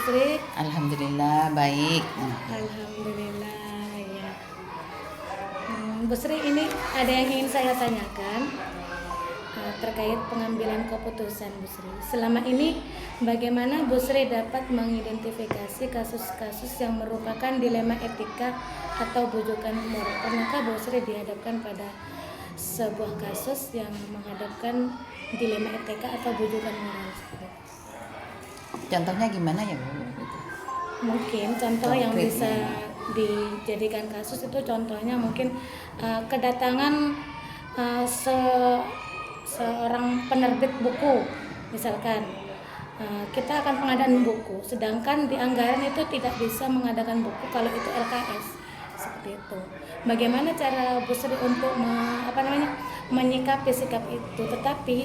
Sri? Alhamdulillah baik. Alhamdulillah ya. Bu Sri, ini ada yang ingin saya tanyakan terkait pengambilan keputusan Bu Sri. Selama ini bagaimana Bu Sri dapat mengidentifikasi kasus-kasus yang merupakan dilema etika atau bujukan moral? Pernahkah Bu Sri dihadapkan pada sebuah kasus yang menghadapkan dilema etika atau bujukan moral? Contohnya gimana ya Bu? Mungkin contoh yang Konkret, bisa ya. dijadikan kasus itu contohnya mungkin kedatangan seorang penerbit buku, misalkan kita akan pengadaan buku, sedangkan di anggaran itu tidak bisa mengadakan buku kalau itu LKS, seperti itu. Bagaimana cara Bu Sri untuk menyikapi sikap itu? Tetapi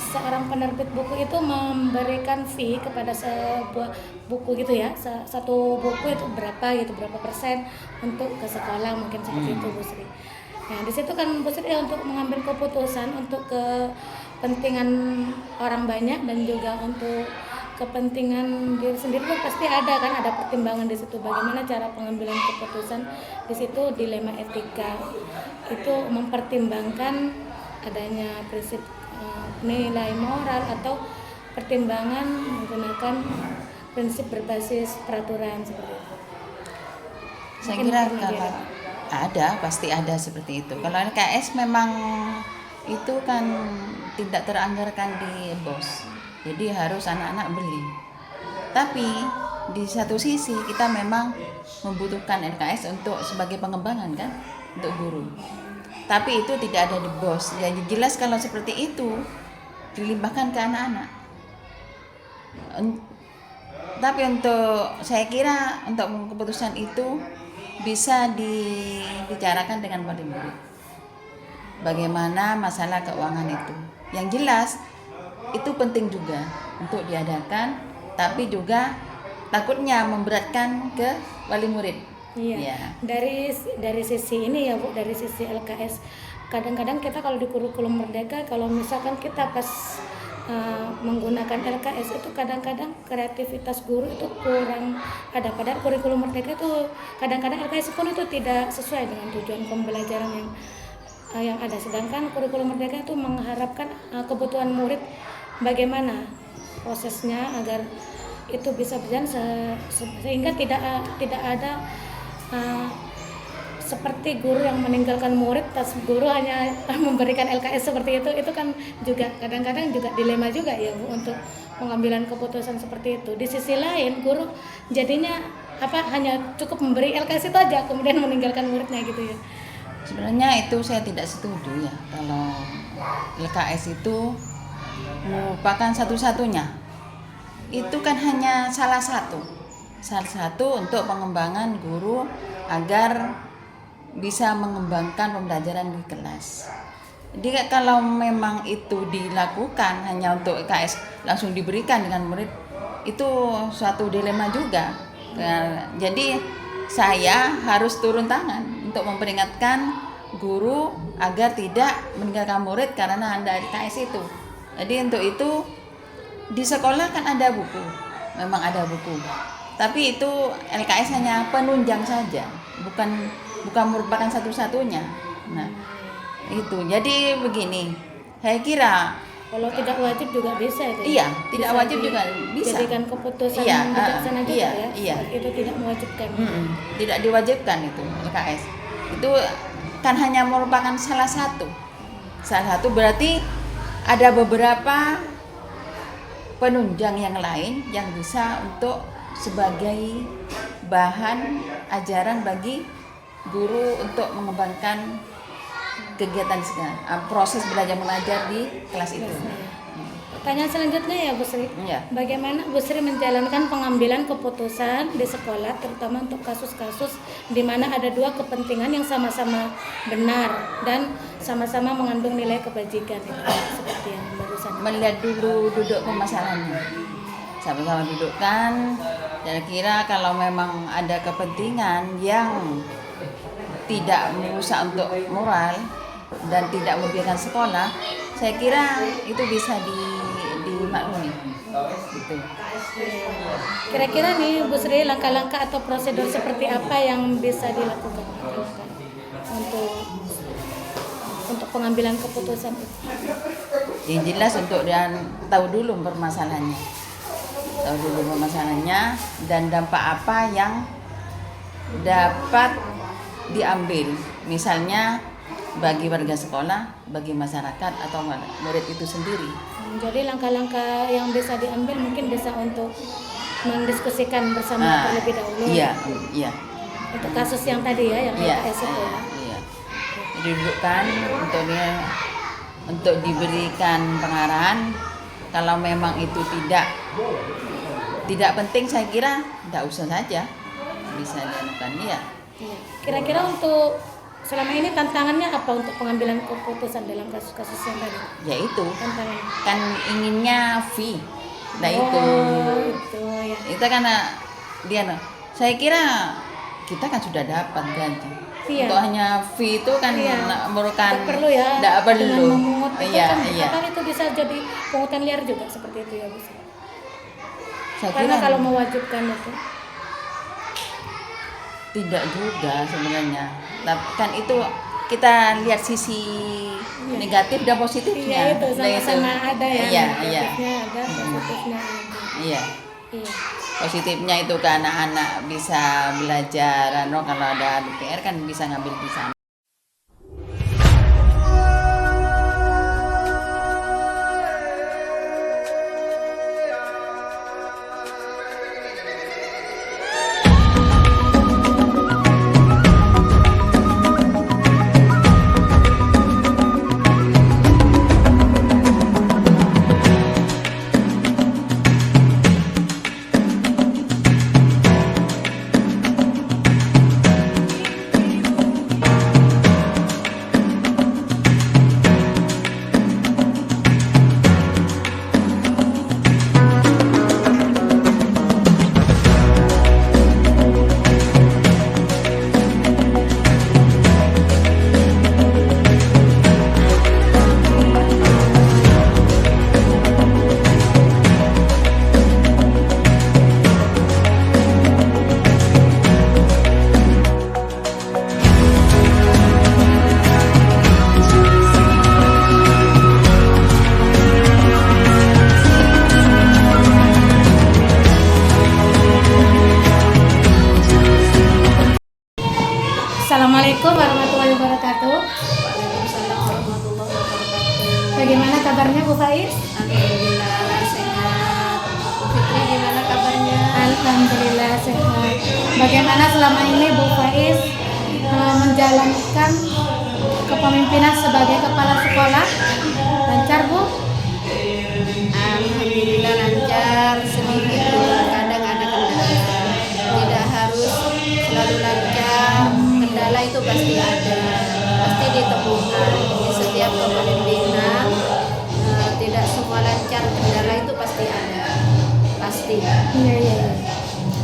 seorang penerbit buku itu memberikan fee kepada sebuah buku gitu ya, satu buku itu berapa persen untuk ke sekolah, mungkin seperti itu Bu Sri. Nah, di situ kan Bu Sri untuk mengambil keputusan untuk kepentingan orang banyak dan juga untuk kepentingan diri sendiri itu pasti ada pertimbangan di situ. Bagaimana cara pengambilan keputusan di situ, dilema etika itu mempertimbangkan adanya prinsip nilai moral atau pertimbangan menggunakan prinsip berbasis peraturan seperti itu. Saya Mungkin kira pernah kalau dihadapi. pasti ada seperti itu. Kalau LKS memang itu kan tidak teranggarkan di BOS, jadi harus anak-anak beli. Tapi di satu sisi kita memang membutuhkan LKS untuk sebagai pengembangan kan, untuk guru. Tapi itu tidak ada di BOS. Jadi jelas kalau seperti itu dilimpahkan ke anak-anak. Tapi untuk saya kira untuk keputusan itu bisa dibicarakan dengan wali murid. Bagaimana masalah keuangan itu? Yang jelas itu penting juga untuk diadakan, tapi juga takutnya memberatkan ke wali murid. Iya. Ya. Dari sisi ini ya Bu, dari sisi LKS, kadang-kadang kita kalau di kurikulum Merdeka, kalau misalkan kita pas menggunakan LKS itu kadang-kadang kreativitas guru itu kurang ada. Padahal kurikulum Merdeka itu kadang-kadang LKS pun itu tidak sesuai dengan tujuan pembelajaran yang ada. Sedangkan kurikulum Merdeka itu mengharapkan kebutuhan murid, bagaimana prosesnya agar itu bisa berjalan sehingga tidak ada seperti guru yang meninggalkan murid, tas guru hanya memberikan LKS seperti itu kan juga kadang-kadang juga dilema juga ya Bu untuk pengambilan keputusan seperti itu. Di sisi lain guru jadinya hanya cukup memberi LKS itu aja kemudian meninggalkan muridnya gitu ya. Sebenarnya itu saya tidak setuju ya, kalau LKS itu merupakan satu-satunya. Itu kan hanya salah satu untuk pengembangan guru agar bisa mengembangkan pembelajaran di kelas. Jadi kalau memang itu dilakukan hanya untuk LKS langsung diberikan dengan murid, itu suatu dilema juga. Jadi saya harus turun tangan untuk memperingatkan guru agar tidak meninggalkan murid karena ada LKS itu. Jadi untuk itu di sekolah kan ada buku, memang ada buku. Tapi itu LKS hanya penunjang saja, bukan merupakan satu-satunya. Nah, itu. Jadi begini, saya kira kalau tidak wajib juga bisa itu. Iya, tidak wajib juga bisa. Jadikan keputusan Iya, bijaksana juga iya, ya. iya. Itu tidak mewajibkan. Tidak diwajibkan itu LKS. Itu kan hanya merupakan salah satu. Berarti ada beberapa penunjang yang lain yang bisa untuk sebagai bahan ajaran bagi guru untuk mengembangkan kegiatan proses belajar mengajar di kelas itu. Pertanyaan selanjutnya ya Bu Sri. Ya. Bagaimana Bu Sri menjalankan pengambilan keputusan di sekolah, terutama untuk kasus-kasus di mana ada dua kepentingan yang sama-sama benar dan sama-sama mengandung nilai kebajikan, seperti yang barusan. Melihat dulu duduk permasalahannya, sama-sama dudukkan. Dan kira kalau memang ada kepentingan yang tidak merusak untuk moral dan tidak merugikan sekolah, saya kira itu bisa dimaklumi. Gitu. Kira-kira nih Bu Sri, langkah-langkah atau prosedur seperti apa yang bisa dilakukan untuk pengambilan keputusan itu? Yang jelas untuk dan tahu dulu permasalahannya. Tahu dulu permasalahannya dan dampak apa yang dapat diambil. Misalnya bagi warga sekolah, bagi masyarakat atau murid itu sendiri. Jadi langkah-langkah yang bisa diambil mungkin bisa untuk mendiskusikan bersama terlebih dahulu. Iya, iya. Untuk kasus yang tadi ya, yang LKS itu ya. Iya. Didudukkan untuk diberikan pengarahan. Kalau memang itu tidak penting, saya kira tidak usah saja, bisa dilakukan. Iya. Kira-kira untuk selama ini tantangannya apa untuk pengambilan keputusan dalam kasus-kasus yang tadi? Ya itu Tantangan. kan inginnya fee. Nah itu ya. itu karena dia saya kira kita kan sudah dapat gaji. Iya. Untuk hanya fee itu kan merupakan Tidak perlu ya. Tidak perlu. Dengan memungut itu Iya, kan, iya. bahkan itu bisa jadi pungutan liar juga seperti itu ya Bu. Saya Karena kira kalau mewajibkan itu. tidak juga sebenarnya. Tapi kan itu kita lihat sisi negatif dan positifnya. Iya itu sama-sama ada ya. Iya, Negatifnya ada, positifnya ada. Iya. Iya. Positifnya itu ke anak-anak bisa belajar, kalau ada DPR kan bisa ngambil di sana. Assalamualaikum warahmatullahi wabarakatuh. Waalaikumsalam warahmatullahi wabarakatuh. Bagaimana kabarnya Bu Faiz? Alhamdulillah sehat. Bu Fitri gimana kabarnya? Alhamdulillah sehat. Bagaimana selama ini Bu Faiz menjalankan kepemimpinan sebagai kepala sekolah? Lancar Bu? Alhamdulillah lancar, sedikit kadang ada kendala. Tidak harus selalu lancar. Kendala itu pasti ada, pasti ditemukan di setiap kepemimpinan. Tidak semua lancar, kendala itu pasti ada, pasti. Iya.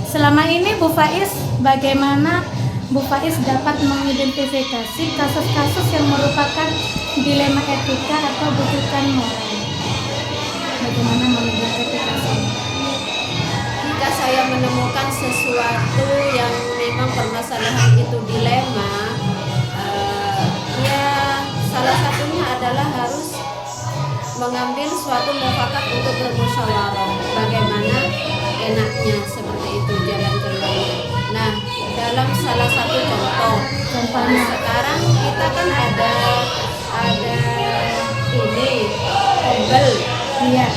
Selama ini Bu Faiz, bagaimana Bu Faiz dapat mengidentifikasi kasus-kasus yang merupakan dilema etika atau bujukan moral? Bagaimana mengidentifikasi? Jika saya menemukan sesuatu yang memang permasalahan itu dilema, ya salah satunya adalah harus mengambil suatu mufakat untuk bermusyawarah. Bagaimana enaknya seperti itu jalan keluarnya. Nah, dalam salah satu contohnya sekarang kita kan ada ini ombel. Iya.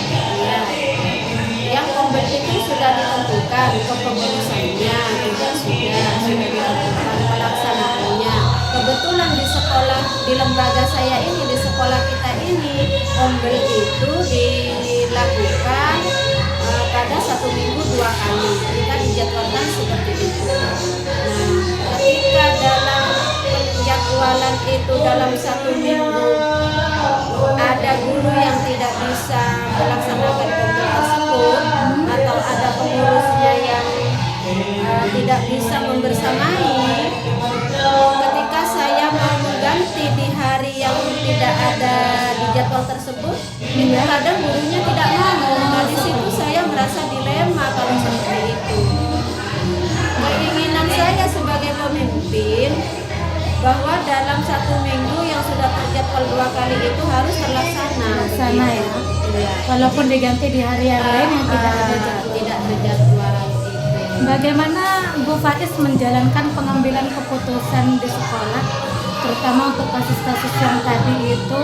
Yang ombel itu sudah ditentukan kepengurusannya, juga sudah ditentukan pelaksanaannya. Kebetulan di sekolah, di lembaga saya ini, di sekolah kita ini, ombel itu dilakukan pada 1 minggu 2 kali. Kita dijadwalkan seperti itu. Nah, ketika dalam penjadwalan itu dalam 1 minggu ada guru yang tidak bisa melaksanakan ombel tersebut, atau ada pengurusnya yang tidak bisa membersamai, ketika saya mau mengganti di hari yang tidak ada di jadwal tersebut, itu kadang gurunya tidak mau. Nah, di situ saya merasa dilema kalau seperti itu. Keinginan saya sebagai pemimpin bahwa dalam 1 minggu yang sudah terjadwal 2 kali itu harus terlaksana. Sana ya. Iya. Walaupun diganti di hari yang lain yang tidak ada jadwal. Tidak terjadwal itu. Bagaimana Bu Faiz menjalankan pengambilan keputusan di sekolah, terutama untuk kasus-kasus yang tadi itu,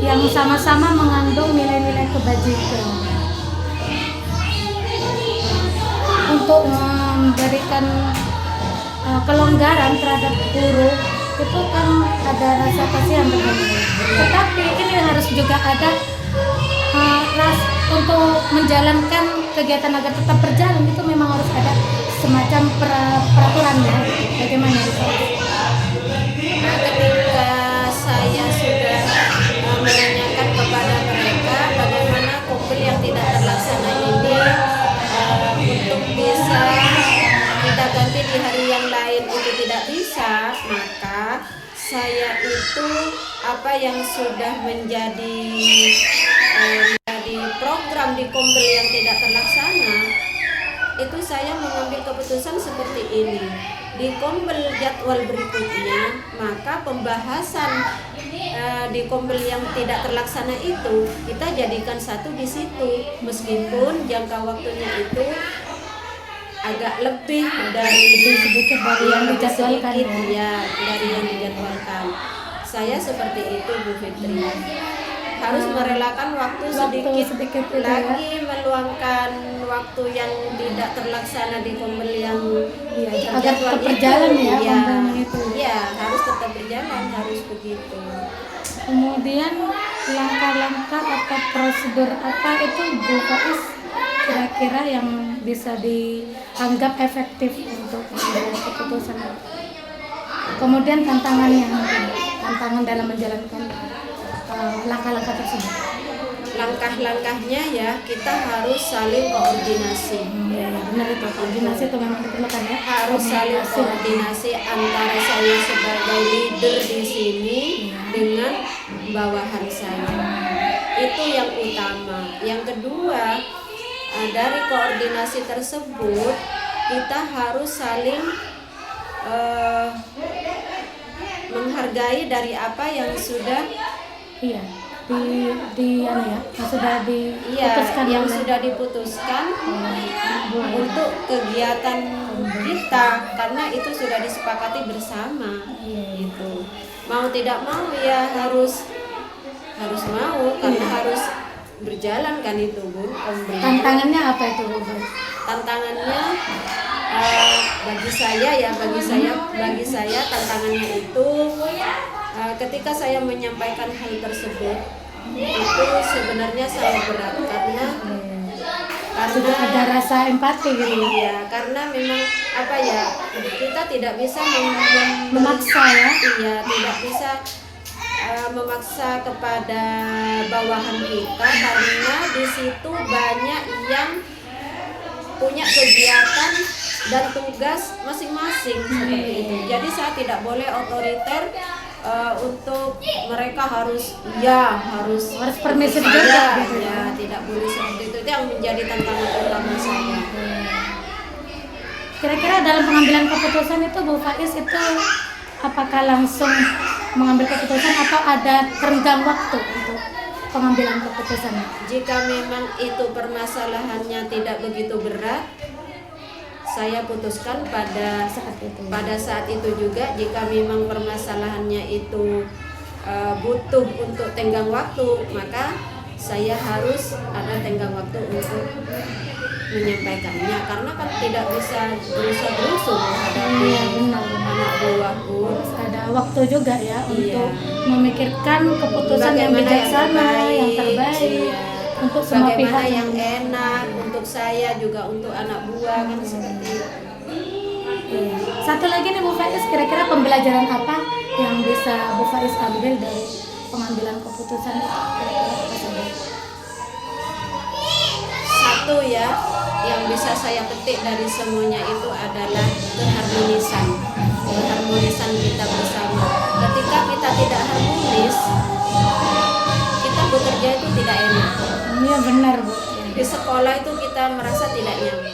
yang sama-sama mengandung nilai-nilai kebajikan, untuk memberikan kelonggaran terhadap guru itu kan ada rasa kasihan teman-teman. Tetapi ini harus juga ada untuk menjalankan kegiatan agar tetap berjalan, itu memang harus ada semacam peraturan ya. Bagaimana itu? Nah, ketika saya sudah menanyakan kepada mereka bagaimana kompil yang tidak terlaksana ini untuk bisa kita ganti di hari yang lain itu tidak bisa, maka saya itu apa yang sudah menjadi program di kompil yang tidak terlaksana itu saya mengambil keputusan seperti ini. Di kompil jadwal berikutnya, maka pembahasan di kompil yang tidak terlaksana itu kita jadikan satu di situ, meskipun jangka waktunya itu agak lebih dari sedikit dari yang dijadwalkan ya, dari yang dijadwalkan. Saya seperti itu, Bu Fitri. Harus merelakan waktu sedikit lagi, meluangkan waktu yang tidak terlaksana di kompil yang agar tetap berjalan ya, kompilnya itu. Ya, harus tetap berjalan, harus begitu. Kemudian langkah-langkah atau prosedur apa itu Bu Faiz kira-kira yang bisa dianggap efektif untuk mengambil keputusan? Kemudian tantangan dalam menjalankan langkah-langkah tersebut. Langkah-langkahnya ya, kita harus saling koordinasi. Ya, benar itu, koordinasi itu memang diperlukan ya. Harus saling koordinasi antara saya sebagai leader di sini dengan bawahan saya. Itu yang utama. Yang kedua, dari koordinasi tersebut kita harus saling menghargai dari apa yang sudah sudah diputuskan untuk kegiatan kita, karena itu sudah disepakati bersama. Gitu. Mau tidak mau ya harus mau, karena harus berjalan kan itu, Bu. Tantangannya apa itu, Bu? Tantangannya bagi saya tantangannya itu ketika saya menyampaikan hal tersebut itu sebenarnya sangat berat, karena ada rasa empati gitu ya, karena memang kita tidak bisa memaksa ya. Iya, tidak bisa memaksa kepada bawahan kita, karena di situ banyak yang punya kegiatan dan tugas masing-masing seperti itu. Jadi saya tidak boleh otoriter untuk mereka harus permisif juga gitu ya, tidak boleh seperti itu. Itu yang menjadi tantangan utama saya. Kira-kira dalam pengambilan keputusan itu Bu Faiz itu apakah langsung mengambil keputusan atau ada renggang waktu untuk pengambilan keputusan? Jika memang itu permasalahannya tidak begitu berat, saya putuskan pada saat itu juga. Jika memang permasalahannya itu butuh untuk tenggang waktu, maka saya harus ada tenggang waktu untuk menyampaikannya, karena kan tidak bisa berusaha menghadapi anak buahku. Ada waktu juga ya untuk memikirkan keputusan yang bijaksana, yang terbaik untuk semua pihak, yang enak untuk saya juga untuk anak buah, kan seperti itu. Satu lagi nih Bu Faiz, kira-kira pembelajaran apa yang bisa Bu Faiz ambil dari pengambilan keputusan tersebut? Satu ya, yang bisa saya petik dari semuanya itu adalah keharmonisan kita bersama. Ketika kita tidak harmonis, kita bekerja itu tidak enak. Iya benar, Bu. Di sekolah itu kita kita merasa tidak nyaman.